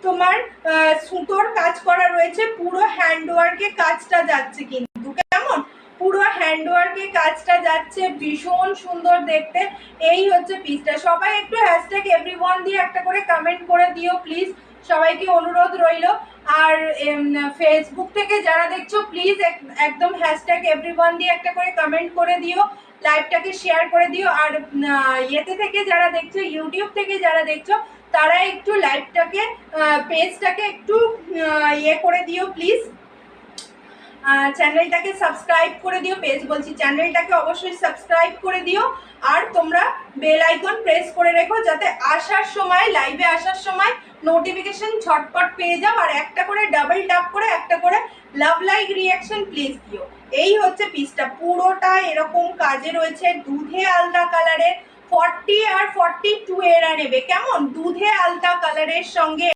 তোমার সুতোর কাজ করা রয়েছে, পুরো হ্যান্ডওয়ার্কে কাজটা যাচ্ছে, কিন্তু কেমন পুরো হ্যান্ডওয়ার্কে কাজটা যাচ্ছে, ভীষণ সুন্দর দেখতে। এই হচ্ছে পিসটা। সবাই একটু হ্যাশট্যাগ এভরিওয়ান দিয়ে একটা করে কমেন্ট করে দিও প্লিজ, সবাইকে অনুরোধ রইল। আর ফেসবুক থেকে যারা দেখছো প্লিজ একদম হ্যাশট্যাগ এভরিওয়ান দিয়ে একটা করে কমেন্ট করে দিও, লাইভটাকে শেয়ার করে দিও। আর ইয়েতে থেকে যারা দেখছো, ইউটিউব থেকে যারা দেখছো, তারা একটু লাইভটাকে পেজটাকে একটু ইয়ে করে দিও প্লিজ, চ্যানেলটাকে সাবস্ক্রাইব করে দিও। পেজ বলছি, চ্যানেলটাকে অবশ্যই সাবস্ক্রাইব করে দিও। আর তোমরা বেল আইকন প্রেস করে রেখো, যাতে আসার সময়, লাইভে আসার সময় নোটিফিকেশন ঝটপট পেয়ে যাও। আর একটা করে ডাবল ট্যাপ করে একটা করে লাভ লাইক রিয়াকশন প্লিজ দিও। এই হচ্ছে পিসটা, পুরোটা এরকম কাজে রয়েছে, দুধে আলতা কালারের। 40 আর 42 এরা নেবে, কেমন দুধে আলতা কালারের সঙ্গে